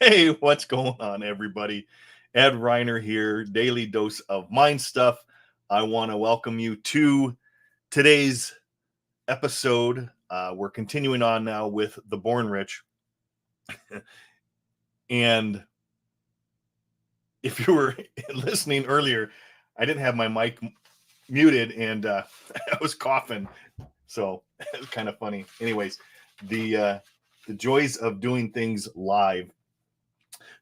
Hey, what's going on, everybody? Ed Reiner here, Daily Dose of Mind Stuff. I want to welcome you to today's episode. We're continuing on now with The Born Rich. And if you were listening earlier, I didn't have my mic muted and I was coughing. So it was kind of funny. Anyways, the joys of doing things live.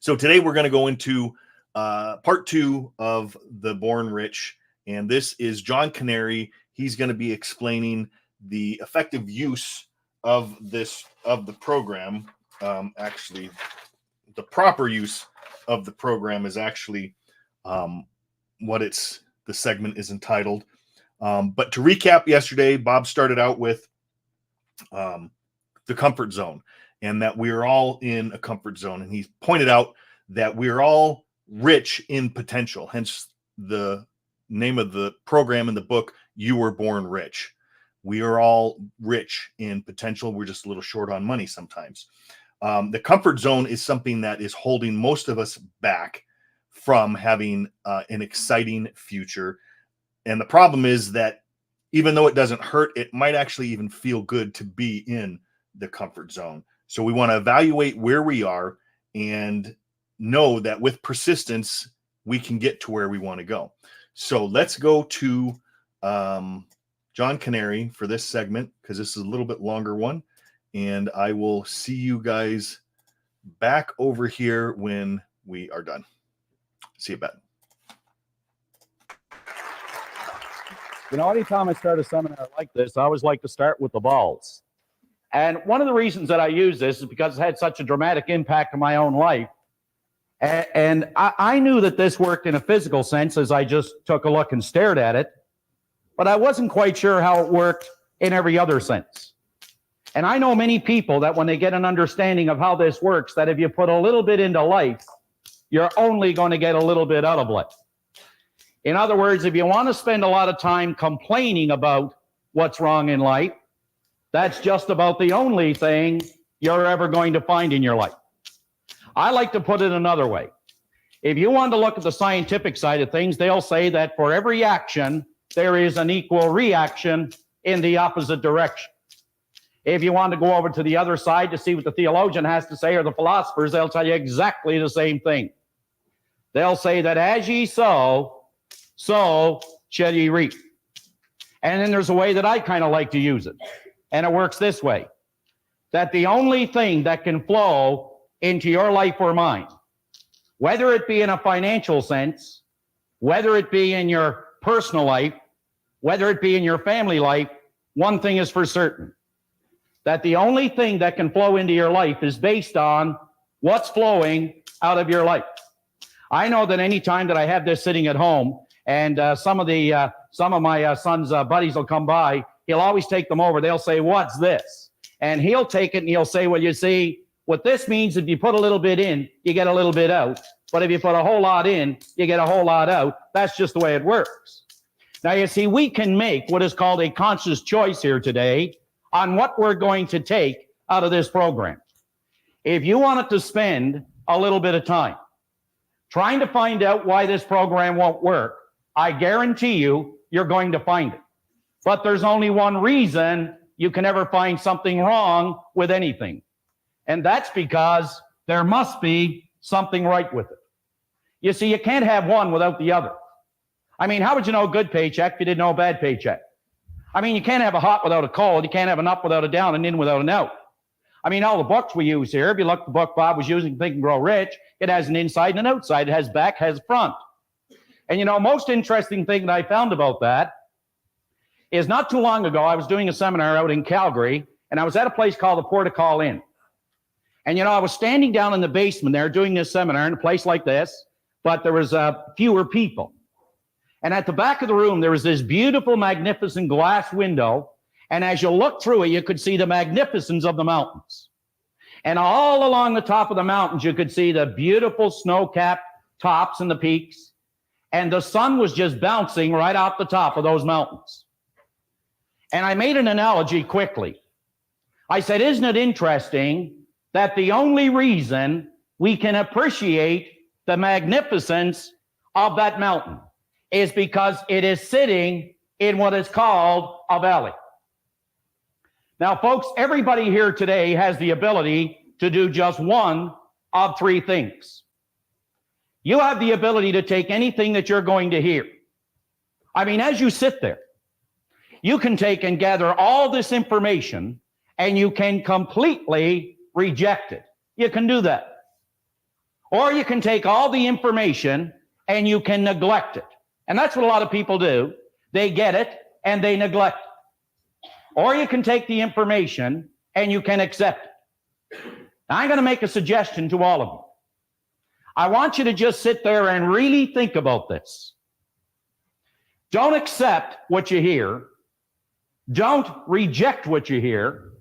So today we're going to go into part 2 of The Born Rich, and this is John Canary. He's going to be explaining the effective use of the program. Actually, the proper use of the program is actually what the segment is entitled. But to recap yesterday, Bob started out with the comfort zone, and that we are all in a comfort zone. And he pointed out that we're all rich in potential, hence the name of the program in the book, You Were Born Rich. We are all rich in potential. We're just a little short on money sometimes. The comfort zone is something that is holding most of us back from having an exciting future. And the problem is that even though it doesn't hurt, it might actually even feel good to be in the comfort zone. So we want to evaluate where we are and know that with persistence, we can get to where we want to go. So let's go to John Canary for this segment, because this is a little bit longer one. And I will see you guys back over here when we are done. See you, Ben. You know, anytime I start a seminar like this, I always like to start with the balls. And one of the reasons that I use this is because it's had such a dramatic impact on my own life. And I knew that this worked in a physical sense as I just took a look and stared at it, but I wasn't quite sure how it worked in every other sense. And I know many people that when they get an understanding of how this works, that if you put a little bit into life, you're only going to get a little bit out of life. In other words, if you want to spend a lot of time complaining about what's wrong in life, that's just about the only thing you're ever going to find in your life. I like to put it another way. If you want to look at the scientific side of things, they'll say that for every action, there is an equal reaction in the opposite direction. If you want to go over to the other side to see what the theologian has to say, or the philosophers, they'll tell you exactly the same thing. They'll say that as ye sow, so shall ye reap. And then there's a way that I kind of like to use it. And it works this way, that the only thing that can flow into your life or mine, whether it be in a financial sense, whether it be in your personal life, whether it be in your family life, one thing is for certain, that the only thing that can flow into your life is based on what's flowing out of your life. I know that any time that I have this sitting at home, and some of my son's buddies will come by, he'll always take them over. They'll say, "What's this?" And he'll take it and he'll say, "Well, you see, what this means, if you put a little bit in, you get a little bit out. But if you put a whole lot in, you get a whole lot out. That's just the way it works." Now, you see, we can make what is called a conscious choice here today on what we're going to take out of this program. If you wanted to spend a little bit of time trying to find out why this program won't work, I guarantee you, you're going to find it. But there's only one reason you can never find something wrong with anything. And that's because there must be something right with it. You see, you can't have one without the other. I mean, how would you know a good paycheck if you didn't know a bad paycheck? I mean, you can't have a hot without a cold. You can't have an up without a down, and in without an out. I mean, all the books we use here, if you look at the book Bob was using, Think and Grow Rich, it has an inside and an outside. It has back, has front. And you know, most interesting thing that I found about that is not too long ago, I was doing a seminar out in Calgary, and I was at a place called the Protocol Inn. And you know, I was standing down in the basement there doing this seminar in a place like this, but there was fewer people. And at the back of the room, there was this beautiful, magnificent glass window. And as you looked through it, you could see the magnificence of the mountains. And all along the top of the mountains, you could see the beautiful snow-capped tops and the peaks. And the sun was just bouncing right off the top of those mountains. And I made an analogy quickly. I said, isn't it interesting that the only reason we can appreciate the magnificence of that mountain is because it is sitting in what is called a valley. Now, folks, everybody here today has the ability to do just one of three things. You have the ability to take anything that you're going to hear. I mean, as you sit there, you can take and gather all this information and you can completely reject it. You can do that. Or you can take all the information and you can neglect it. And that's what a lot of people do. They get it and they neglect it. Or you can take the information and you can accept it. Now, I'm going to make a suggestion to all of you. I want you to just sit there and really think about this. Don't accept what you hear. Don't reject what you hear.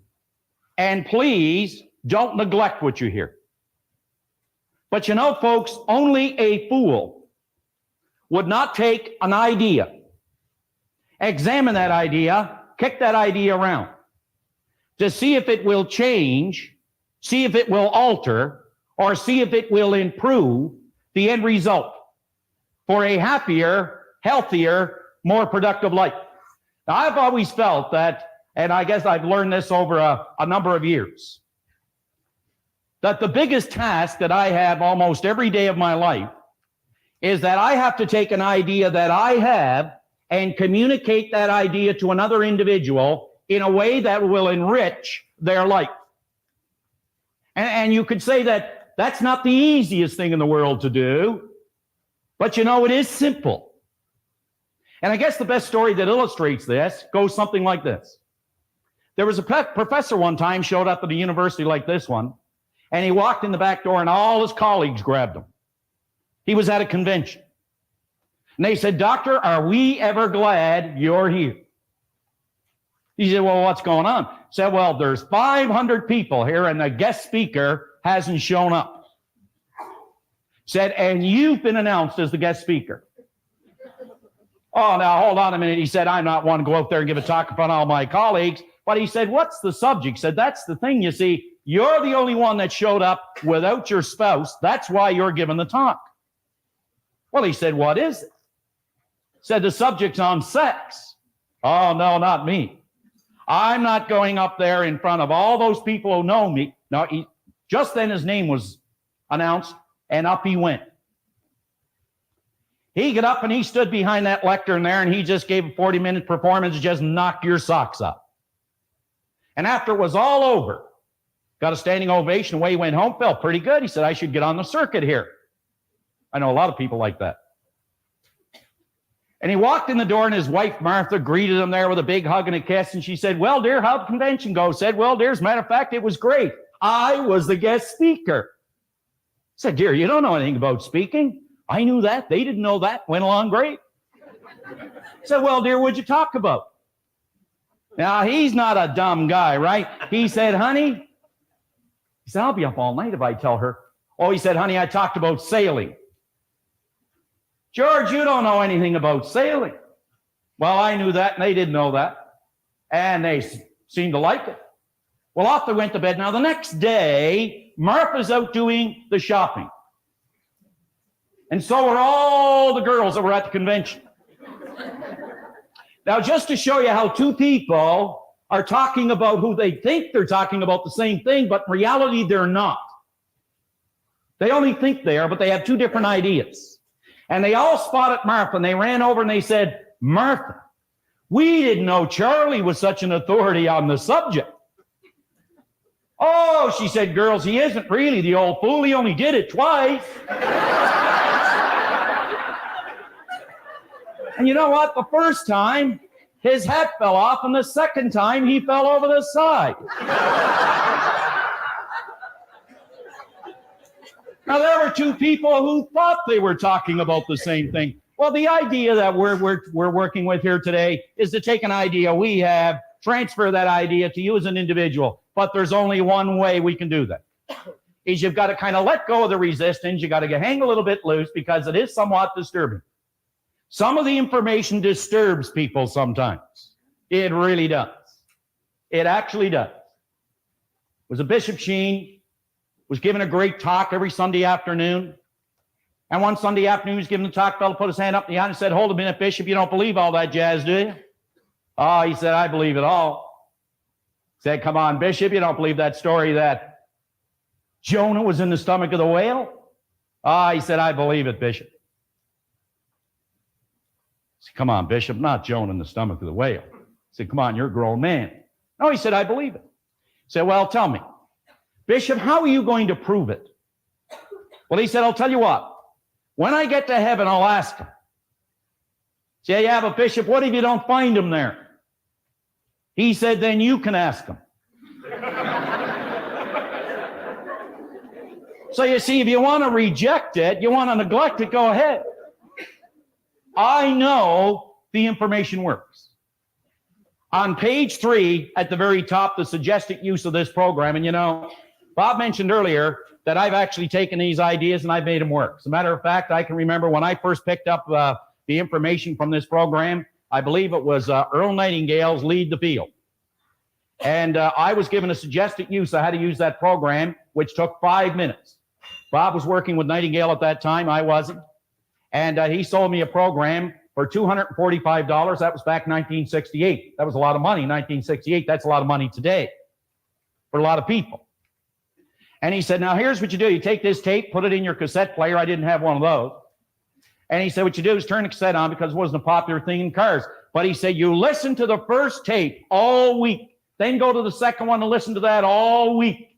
And please don't neglect what you hear. But you know, folks, only a fool would not take an idea, examine that idea, kick that idea around to see if it will change, see if it will alter, or see if it will improve the end result for a happier, healthier, more productive life. Now, I've always felt that, and I guess I've learned this over a number of years, that the biggest task that I have almost every day of my life is that I have to take an idea that I have and communicate that idea to another individual in a way that will enrich their life. And you could say that that's not the easiest thing in the world to do, but you know, it is simple. And I guess the best story that illustrates this goes something like this. There was a professor one time showed up at a university like this one, and he walked in the back door and all his colleagues grabbed him. He was at a convention. And they said, "Doctor, are we ever glad you're here?" He said, "Well, what's going on?" He said, "Well, there's 500 people here and the guest speaker hasn't shown up." He said, "And you've been announced as the guest speaker." "Oh, now hold on a minute." He said, "I'm not one to go out there and give a talk in front of all my colleagues." But he said, "What's the subject?" He said, "That's the thing, you see. You're the only one that showed up without your spouse. That's why you're giving the talk." Well, he said, "What is it?" He said, "The subject's on sex." "Oh, no, not me. I'm not going up there in front of all those people who know me." No, just then his name was announced, and up he went. He got up and he stood behind that lectern there, and he just gave a 40-minute performance, just knocked your socks up. And after it was all over, got a standing ovation, away he went home, felt pretty good. He said, "I should get on the circuit here." I know a lot of people like that. And he walked in the door, and his wife, Martha, greeted him there with a big hug and a kiss. And she said, "Well, dear, how'd the convention go?" Said, "Well, dear, as a matter of fact, it was great. I was the guest speaker." Said, "Dear, you don't know anything about speaking." "I knew that. They didn't know that. Went along great." Said, "Well, dear, what'd you talk about?" Now, he's not a dumb guy, right? He said, "Honey," he said, "I'll be up all night if I tell her." "Oh," he said, "Honey, I talked about sailing." "George, you don't know anything about sailing." "Well, I knew that, and they didn't know that. And they seemed to like it." Well, off they went to bed. Now, the next day, Martha's out doing the shopping. And so were all the girls that were at the convention. Now, just to show you how two people are talking about who they think they're talking about the same thing, but in reality, they're not. They only think they are, but they have two different ideas. And they all spotted Martha, and they ran over and they said, Martha, we didn't know Charlie was such an authority on the subject. Oh, she said, girls, he isn't really the old fool. He only did it twice. And you know what? The first time, his hat fell off, and the second time, he fell over the side. Now, there were two people who thought they were talking about the same thing. Well, the idea that we're working with here today is to take an idea we have, transfer that idea to you as an individual. But there's only one way we can do that. Is you've got to kind of let go of the resistance. You got to hang a little bit loose because it is somewhat disturbing. Some of the information disturbs people sometimes. It really does. It actually does. It was a Bishop Sheen, was giving a great talk every Sunday afternoon. And one Sunday afternoon, he was giving the talk, fellow put his hand up in the air and said, hold a minute, Bishop, you don't believe all that jazz, do you? Oh, he said, I believe it all. He said, come on, Bishop, you don't believe that story that Jonah was in the stomach of the whale? Ah, he said, I believe it, Bishop. He said, come on, Bishop, not Jonah in the stomach of the whale. He said, come on, you're a grown man. No, he said, I believe it. He said, well, tell me, Bishop, how are you going to prove it? Well, he said, I'll tell you what. When I get to heaven, I'll ask him. Say, yeah, but Bishop, what if you don't find him there? He said, then you can ask him. So you see, if you want to reject it, you want to neglect it, go ahead. I know the information works. On page 3, at the very top, the suggested use of this program, and you know, Bob mentioned earlier that I've actually taken these ideas and I've made them work. As a matter of fact, I can remember when I first picked up the information from this program, I believe it was Earl Nightingale's Lead the Field. And I was given a suggested use. I had to use that program, which took 5 minutes. Bob was working with Nightingale at that time. I wasn't. And he sold me a program for $245. That was back in 1968. That was a lot of money in 1968. That's a lot of money today for a lot of people. And he said, now here's what you do. You take this tape, put it in your cassette player. I didn't have one of those. And he said, what you do is turn the cassette on because it wasn't a popular thing in cars. But he said, you listen to the first tape all week. Then go to the second one and listen to that all week.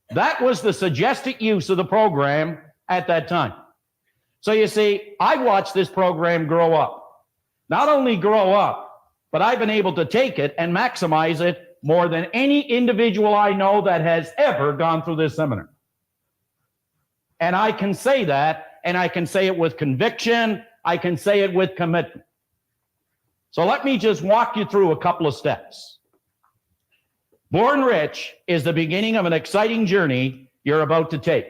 That was the suggested use of the program at that time. So you see, I watched this program grow up. Not only grow up, but I've been able to take it and maximize it more than any individual I know that has ever gone through this seminar. And I can say that, and I can say it with conviction. I can say it with commitment. So let me just walk you through a couple of steps. Born Rich is the beginning of an exciting journey you're about to take.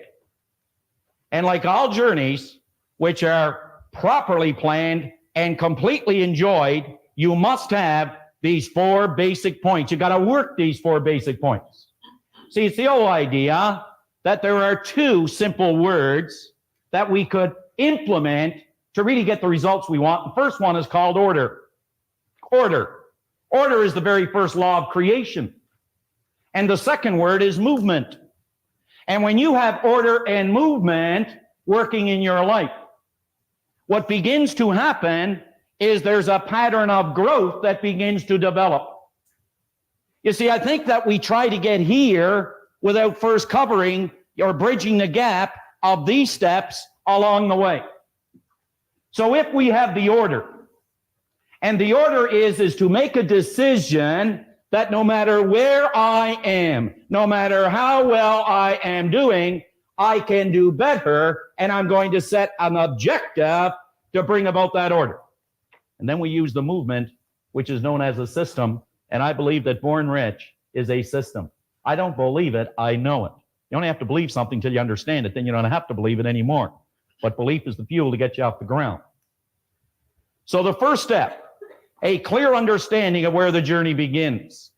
And like all journeys, which are properly planned and completely enjoyed, you must have these 4 basic points. You got to work these 4 basic points. See, it's the old idea that there are 2 simple words that we could implement to really get the results we want. The first one is called order. Order. Order is the very first law of creation. And the second word is movement. And when you have order and movement working in your life, what begins to happen is there's a pattern of growth that begins to develop. You see, I think that we try to get here without first covering or bridging the gap of these steps along the way. So if we have the order, and the order is to make a decision that no matter where I am, no matter how well I am doing, I can do better, and I'm going to set an objective to bring about that order. And then we use the movement, which is known as a system, and I believe that Born Rich is a system. I don't believe it, I know it. You only have to believe something until you understand it, then you don't have to believe it anymore. But belief is the fuel to get you off the ground. So the first step, a clear understanding of where the journey begins.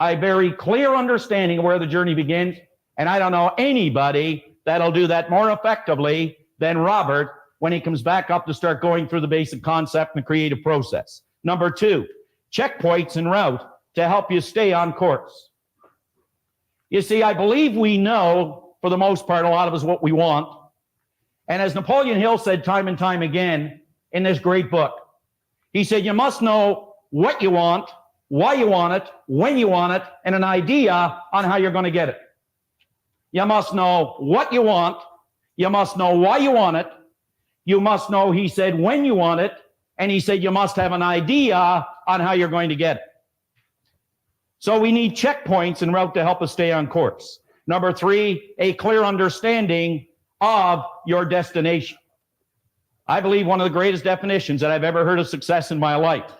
A very clear understanding of where the journey begins, and I don't know anybody that'll do that more effectively than Robert when he comes back up to start going through the basic concept and the creative process. Number 2, checkpoints en route to help you stay on course. You see, I believe we know, for the most part, a lot of us what we want. And as Napoleon Hill said time and time again in this great book, he said, you must know what you want, why you want it, when you want it, and an idea on how you're going to get it. You must know what you want. You must know why you want it. You must know, he said, when you want it. And he said, you must have an idea on how you're going to get it. So we need checkpoints en route to help us stay on course. Number 3, a clear understanding of your destination. I believe one of the greatest definitions that I've ever heard of success in my life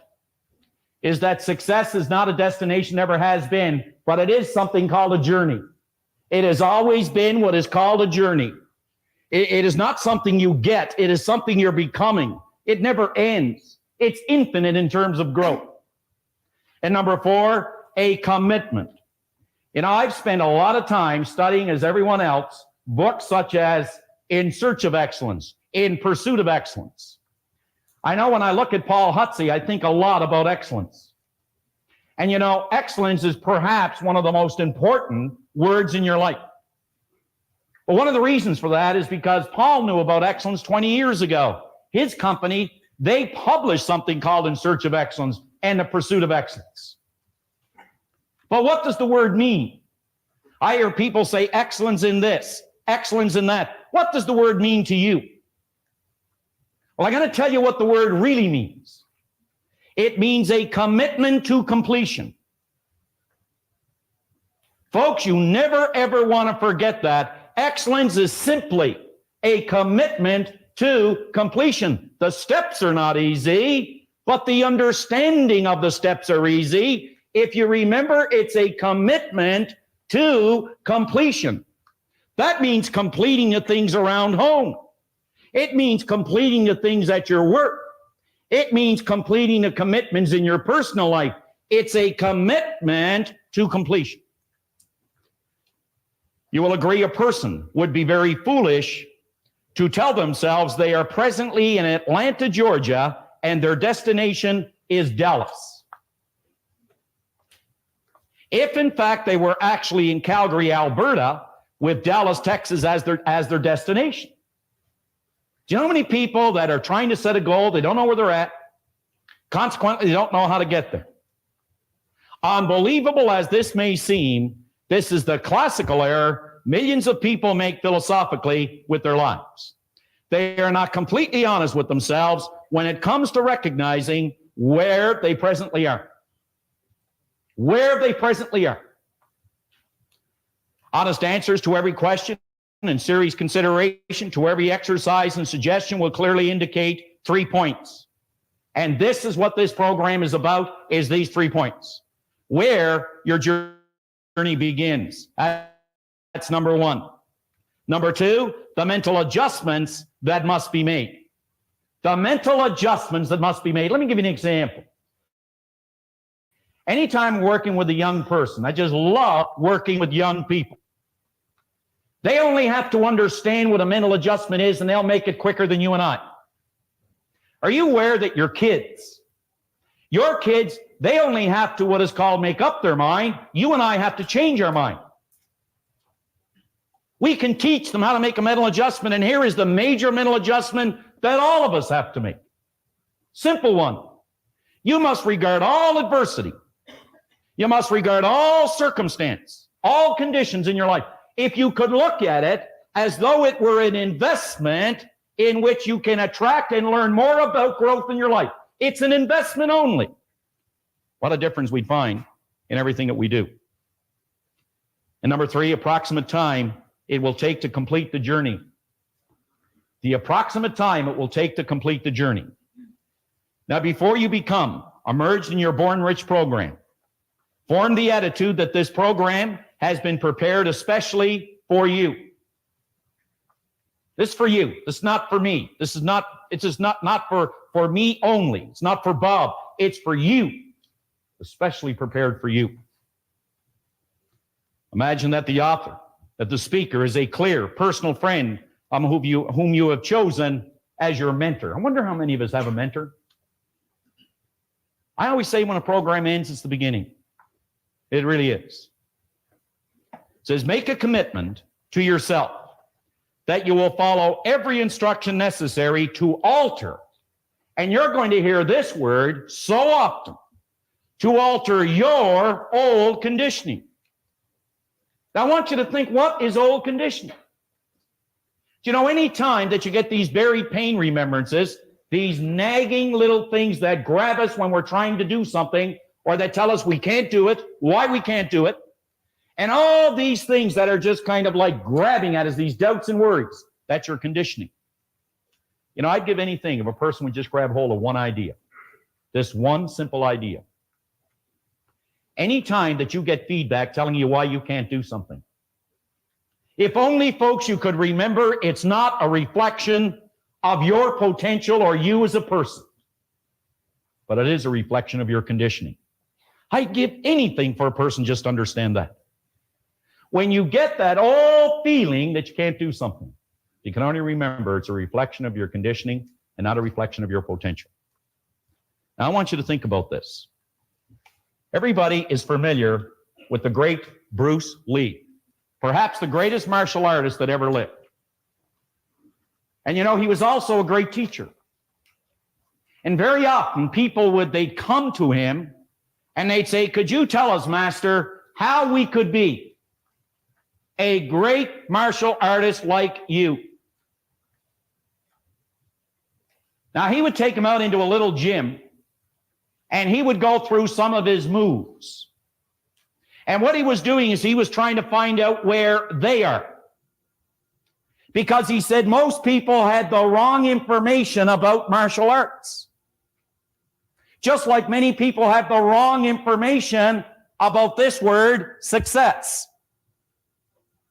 is that success is not a destination, never has been, but it is something called a journey. It has always been what is called a journey. It is not something you get. It is something you're becoming. It never ends. It's infinite in terms of growth. And number 4, a commitment. You know, I've spent a lot of time studying, as everyone else, books such as In Search of Excellence, In Pursuit of Excellence. I know when I look at Paul Hutsey, I think a lot about excellence. And you know, excellence is perhaps one of the most important words in your life. But one of the reasons for that is because Paul knew about excellence 20 years ago. His company, they published something called In Search of Excellence and The Pursuit of Excellence. But what does the word mean? I hear people say excellence in this, excellence in that. What does the word mean to you? Well, I'm going to tell you what the word really means. It means a commitment to completion. Folks, you never, ever want to forget that. Excellence is simply a commitment to completion. The steps are not easy, but the understanding of the steps are easy. If you remember, it's a commitment to completion. That means completing the things around home. It means completing the things at your work. It means completing the commitments in your personal life. It's a commitment to completion. You will agree a person would be very foolish to tell themselves they are presently in Atlanta, Georgia, and their destination is Dallas. If, in fact, they were actually in Calgary, Alberta, with Dallas, Texas as their destination. Do you know how many people that are trying to set a goal, they don't know where they're at, consequently, they don't know how to get there? Unbelievable as this may seem, this is the classical error millions of people make philosophically with their lives. They are not completely honest with themselves when it comes to recognizing where they presently are. Where they presently are. Honest answers to every question and serious consideration to every exercise and suggestion will clearly indicate 3 points. And this is what this program is about, is these 3 points. Where your journey begins. That's number 1. Number 2, the mental adjustments that must be made. The mental adjustments that must be made. Let me give you an example. Anytime working with a young person, I just love working with young people. They only have to understand what a mental adjustment is, and they'll make it quicker than you and I. Are you aware that your kids, they only have to what is called make up their mind. You and I have to change our mind. We can teach them how to make a mental adjustment, and here is the major mental adjustment that all of us have to make. Simple one. You must regard all adversity. You must regard all circumstance, all conditions in your life. If you could look at it as though it were an investment in which you can attract and learn more about growth in your life. It's an investment only. What a difference we'd find in everything that we do. And number 3, approximate time it will take to complete the journey. The approximate time it will take to complete the journey. Now, before you become immersed in your Born Rich program, form the attitude that this program has been prepared especially for you. This is for you. This is not for me. It's just not for me only. It's not for Bob. It's for you, especially prepared for you. Imagine that the author, that the speaker is a clear personal friend whom you have chosen as your mentor. I wonder how many of us have a mentor. I always say when a program ends, it's the beginning. It really is. It says, make a commitment to yourself that you will follow every instruction necessary to alter. And you're going to hear this word so often, to alter your old conditioning. Now, I want you to think, what is old conditioning? Do you know, any time that you get these buried pain remembrances, these nagging little things that grab us when we're trying to do something, or that tell us we can't do it, why we can't do it, and all these things that are just kind of like grabbing at us, these doubts and worries, that's your conditioning. You know, I'd give anything if a person would just grab hold of one idea, this one simple idea. Anytime that you get feedback telling you why you can't do something, if only, folks, you could remember it's not a reflection of your potential or you as a person, but it is a reflection of your conditioning. I'd give anything for a person just to understand that. When you get that old feeling that you can't do something, you can only remember it's a reflection of your conditioning and not a reflection of your potential. Now, I want you to think about this. Everybody is familiar with the great Bruce Lee, perhaps the greatest martial artist that ever lived. And you know, he was also a great teacher. And very often they'd come to him and they'd say, could you tell us, Master, how we could be a great martial artist like you? Now, he would take him out into a little gym and he would go through some of his moves. And what he was doing is he was trying to find out where they are. Because he said most people had the wrong information about martial arts. Just like many people have the wrong information about this word, success.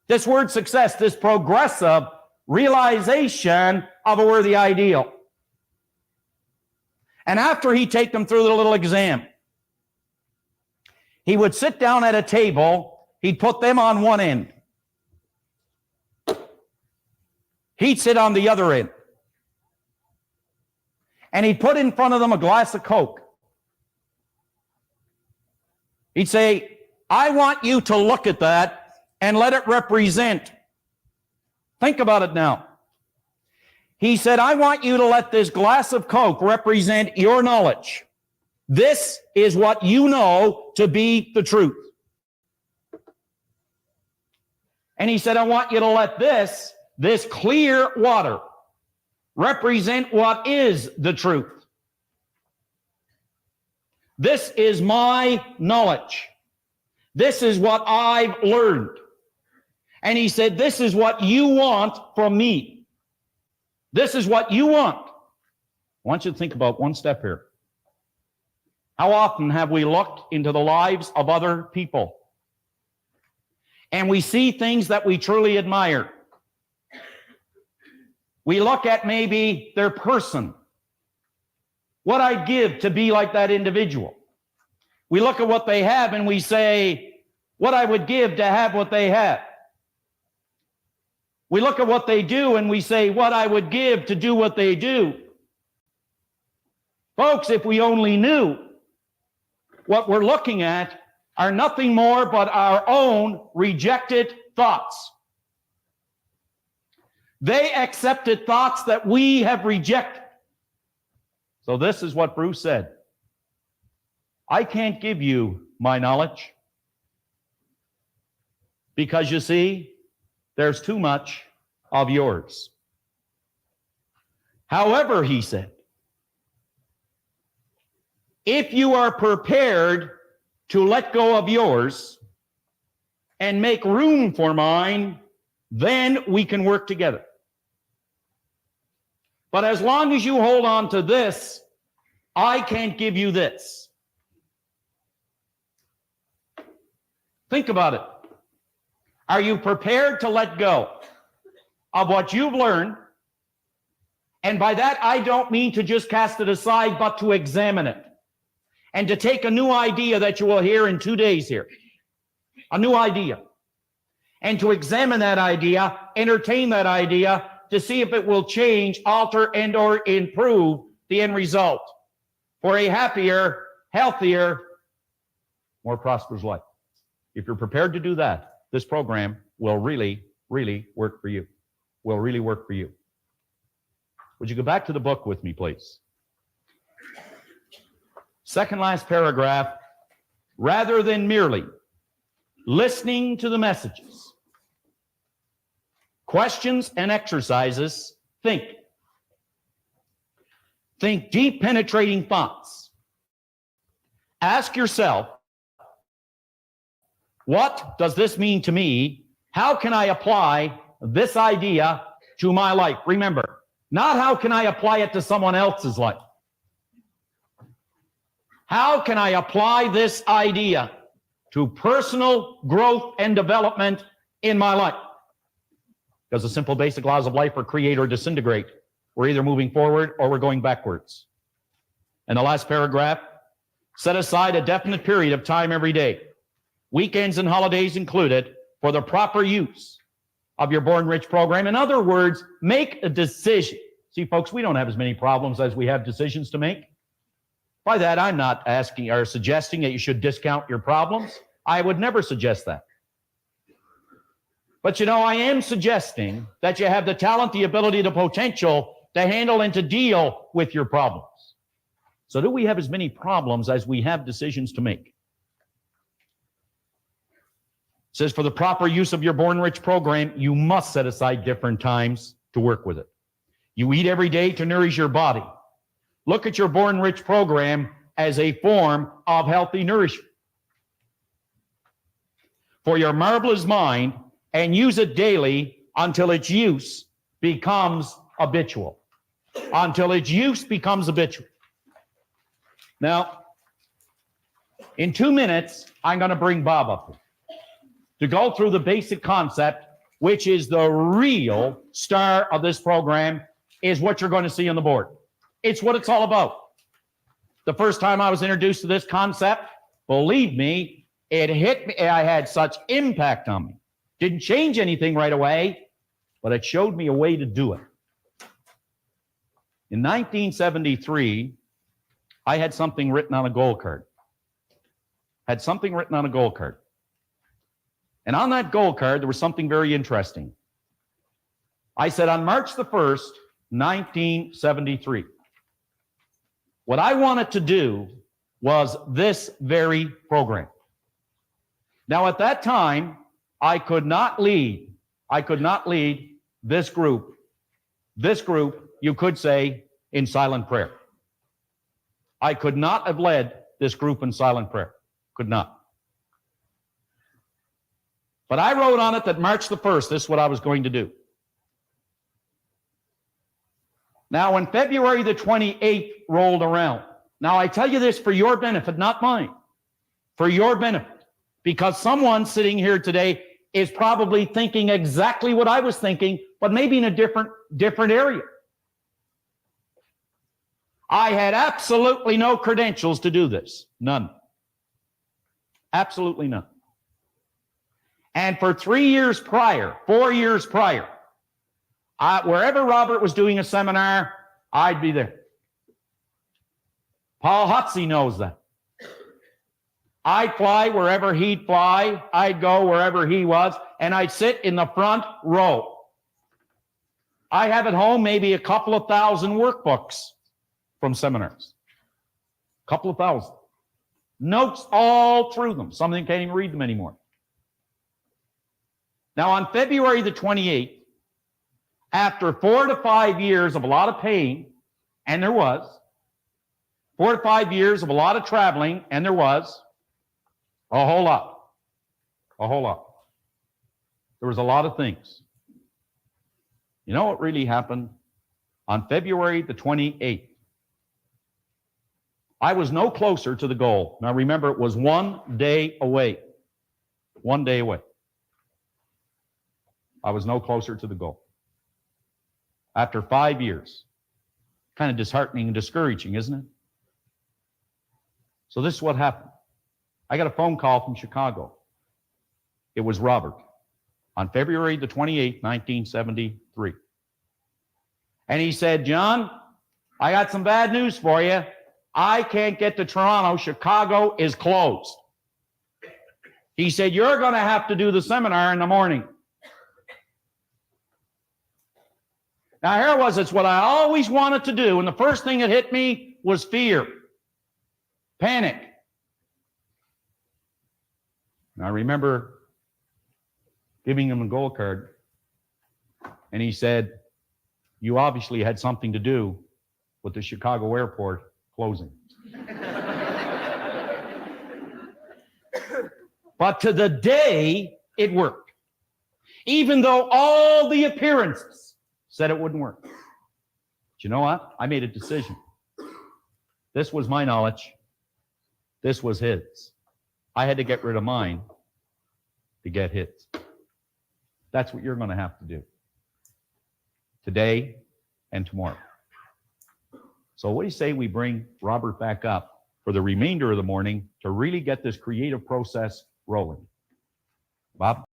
This word success, this progressive realization of a worthy ideal. And after he'd take them through the little exam, he would sit down at a table, he'd put them on one end. He'd sit on the other end. And he'd put in front of them a glass of Coke. He'd say, I want you to look at that and let it represent. Think about it now. He said, I want you to let this glass of Coke represent your knowledge. This is what you know to be the truth. And he said, I want you to let this clear water represent what is the truth. This is my knowledge. This is what I've learned. And he said, this is what you want from me. This is what you want. I want you to think about one step here. How often have we looked into the lives of other people and we see things that we truly admire? We look at maybe their person, what I'd give to be like that individual. We look at what they have and we say, what I would give to have what they have. We look at what they do and we say, what I would give to do what they do. Folks, if we only knew, what we're looking at are nothing more but our own rejected thoughts. They accepted thoughts that we have rejected. So this is what Bruce said. I can't give you my knowledge because, you see, there's too much of yours. However, he said, if you are prepared to let go of yours and make room for mine, then we can work together. But as long as you hold on to this, I can't give you this. Think about it. Are you prepared to let go of what you've learned? And by that, I don't mean to just cast it aside, but to examine it. And to take a new idea that you will hear in 2 days here. A new idea. And to examine that idea, entertain that idea, to see if it will change, alter, and or improve the end result for a happier, healthier, more prosperous life. If you're prepared to do that, this program will really, really work for you. Will really work for you. Would you go back to the book with me, please? Second last paragraph. Rather than merely listening to the messages, questions and exercises, think. Think deep, penetrating thoughts. Ask yourself, what does this mean to me? How can I apply this idea to my life? Remember, not how can I apply it to someone else's life. How can I apply this idea to personal growth and development in my life? Because the simple basic laws of life are create or disintegrate. We're either moving forward or we're going backwards. And the last paragraph, set aside a definite period of time every day, weekends and holidays included, for the proper use of your Born Rich program. In other words, make a decision. See, folks, we don't have as many problems as we have decisions to make. By that, I'm not asking or suggesting that you should discount your problems. I would never suggest that. But, I am suggesting that you have the talent, the ability, the potential to handle and to deal with your problems. So do we have as many problems as we have decisions to make? It says, for the proper use of your Born Rich program, you must set aside different times to work with it. You eat every day to nourish your body. Look at your Born Rich program as a form of healthy nourishment for your marvelous mind, and use it daily until its use becomes habitual. Until its use becomes habitual. Now, in 2 minutes, I'm going to bring Bob up to go through the basic concept, which is the real star of this program, is what you're going to see on the board. It's what it's all about. The first time I was introduced to this concept, believe me, it hit me. I had such impact on me. Didn't change anything right away, but it showed me a way to do it. In 1973, I had something written on a goal card. And on that goal card, there was something very interesting. I said, on March the 1st, 1973, what I wanted to do was this very program. Now, at that time, I could not lead this group, you could say, in silent prayer. I could not have led this group in silent prayer. Could not. But I wrote on it that March the 1st, this is what I was going to do. Now, when February the 28th rolled around, now I tell you this for your benefit, not mine, for your benefit, because someone sitting here today is probably thinking exactly what I was thinking, but maybe in a different area. I had absolutely no credentials to do this. None. Absolutely none. And for 4 years prior, wherever Robert was doing a seminar, I'd be there. Paul Hutsey knows that. I'd fly wherever he'd fly. I'd go wherever he was, and I'd sit in the front row. I have at home maybe a couple of thousand workbooks from seminars. A couple of thousand. Notes all through them. Some of them can't even read them anymore. Now, on February the 28th, after 4 to 5 years of a lot of pain, and there was, 4 to 5 years of a lot of traveling, and there was, a whole lot. There was a lot of things. You know what really happened? On February the 28th, I was no closer to the goal. Now remember, it was 1 day away. 1 day away. I was no closer to the goal. After 5 years. Kind of disheartening and discouraging, isn't it? So this is what happened. I got a phone call from Chicago. It was Robert on February the 28th, 1973. And he said, John, I got some bad news for you. I can't get to Toronto. Chicago is closed. He said, you're going to have to do the seminar in the morning. Now, here it was. It's what I always wanted to do. And the first thing that hit me was fear, panic. And I remember giving him a gold card. And he said, you obviously had something to do with the Chicago airport closing. But to the day, it worked. Even though all the appearances said it wouldn't work. But you know what? I made a decision. This was my knowledge. This was his. I had to get rid of mine to get his. That's what you're going to have to do today and tomorrow. So what do you say we bring Robert back up for the remainder of the morning to really get this creative process rolling? Bob?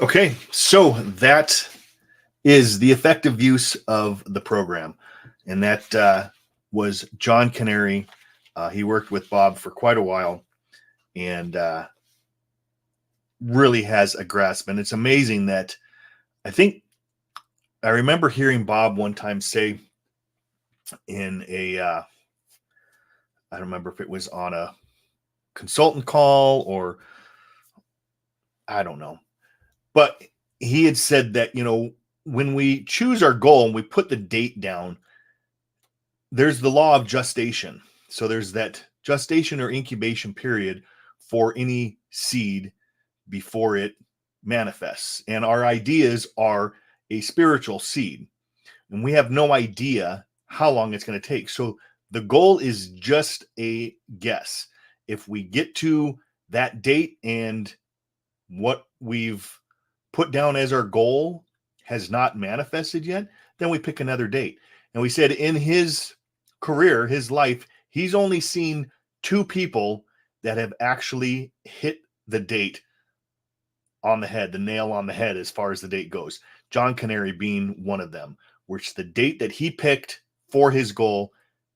Okay, so that is the effective use of the program. And that was John Canary. He worked with Bob for quite a while and really has a grasp. And it's amazing that I remember hearing Bob one time say in a, I don't remember if it was on a consultant call or I don't know. But he had said that, when we choose our goal and we put the date down, there's the law of gestation. So there's that gestation or incubation period for any seed before it manifests. And our ideas are a spiritual seed. And we have no idea how long it's going to take. So the goal is just a guess. If we get to that date and what we've put down as our goal has not manifested yet, then we pick another date. And we said in his career, his life, he's only seen 2 people that have actually hit the date on the head, the nail on the head as far as the date goes. John Canary being one of them, which the date that he picked for his goal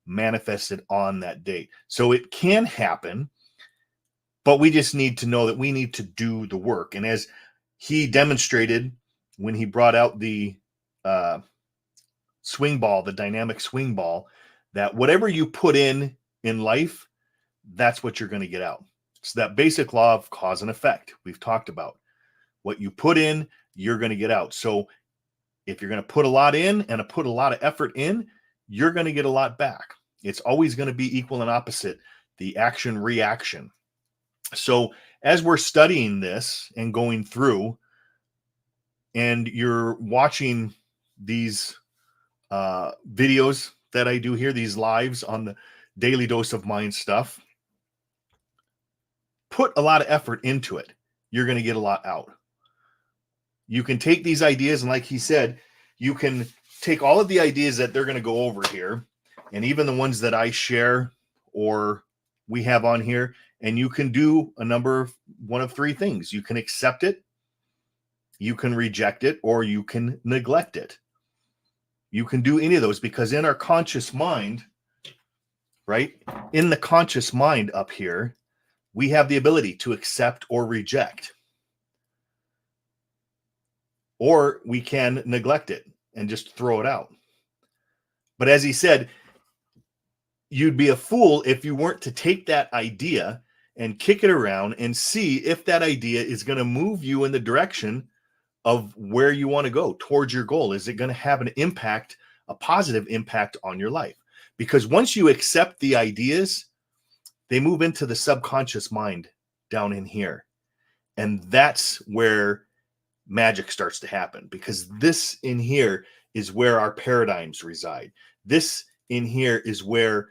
manifested on that date. So it can happen, but we just need to know that we need to do the work. And as he demonstrated when he brought out the swing ball, the dynamic swing ball, that whatever you put in life, that's what you're going to get out. So that basic law of cause and effect we've talked about. What you put in, you're going to get out. So if you're going to put a lot in and put a lot of effort in, you're going to get a lot back. It's always going to be equal and opposite, the action reaction. So as we're studying this and going through, and you're watching these videos that I do here, these lives on the Daily Dose of Mind stuff, put a lot of effort into it. You're going to get a lot out. You can take these ideas, and like he said, you can take all of the ideas that they're going to go over here, and even the ones that I share or we have on here, and you can do one of 3 things. You can accept it, you can reject it, or you can neglect it. You can do any of those because in our conscious mind, right? In the conscious mind up here, we have the ability to accept or reject. Or we can neglect it and just throw it out. But as he said, you'd be a fool if you weren't to take that idea and kick it around and see if that idea is going to move you in the direction of where you want to go towards your goal. Is it going to have an impact, a positive impact on your life? Because once you accept the ideas, they move into the subconscious mind down in here. And that's where magic starts to happen, because this in here is where our paradigms reside. This in here is where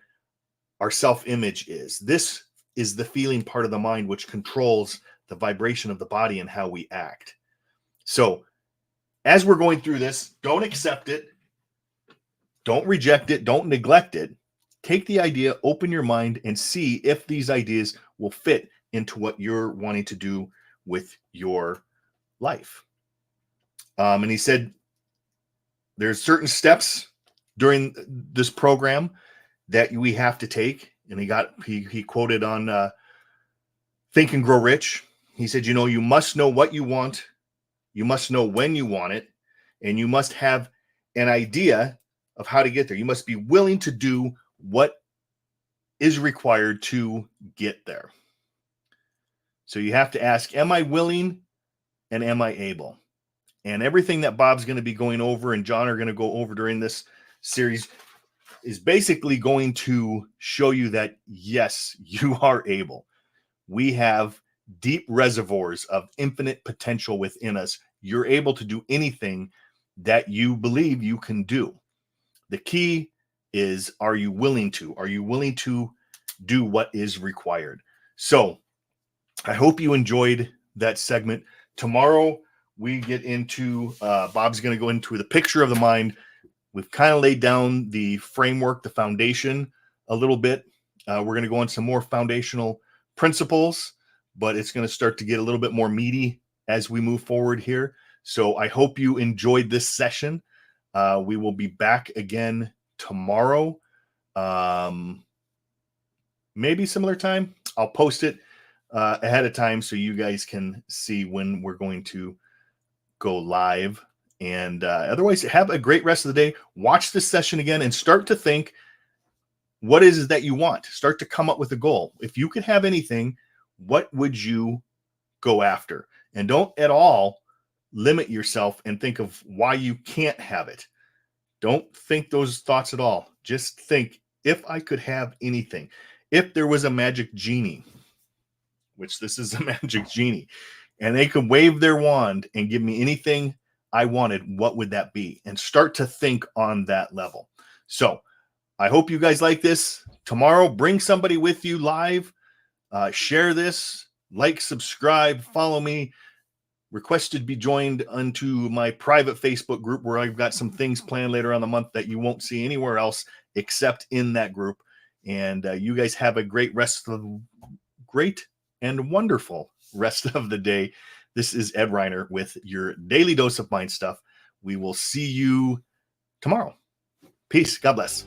our self-image is. This is the feeling part of the mind, which controls the vibration of the body and how we act. So as we're going through this, don't accept it. Don't reject it. Don't neglect it. Take the idea, open your mind, and see if these ideas will fit into what you're wanting to do with your life. And he said, there's certain steps during this program that we have to take. And he quoted on Think and Grow Rich. He said, you must know what you want. You must know when you want it. And you must have an idea of how to get there. You must be willing to do what is required to get there. So you have to ask, am I willing and am I able? And everything that Bob's going to be going over and John are going to go over during this series is basically going to show you that, yes, you are able. We have deep reservoirs of infinite potential within us. You're able to do anything that you believe you can do. The key is, are you willing to? Are you willing to do what is required? So I hope you enjoyed that segment. Tomorrow we get into, Bob's going to go into the picture of the mind. We've kind of laid down the framework, the foundation a little bit. We're going to go on some more foundational principles, but it's going to start to get a little bit more meaty as we move forward here. So I hope you enjoyed this session. We will be back again tomorrow. Maybe similar time. I'll post it ahead of time so you guys can see when we're going to go live. And otherwise, have a great rest of the day. Watch this session again and start to think, what is it that you want? Start to come up with a goal. If you could have anything, what would you go after? And don't at all limit yourself and think of why you can't have it. Don't think those thoughts at all. Just think, if I could have anything, if there was a magic genie, which this is a magic genie, and they could wave their wand and give me anything I wanted, what would that be? And start to think on that level. So I hope you guys like this. Tomorrow, bring somebody with you live. Share this, like, subscribe, follow me. Request to be joined unto my private Facebook group where I've got some things planned later on the month that you won't see anywhere else except in that group. And you guys have a great and wonderful rest of the day. This is Ed Reiner with your daily dose of mind stuff. We will see you tomorrow. Peace. God bless.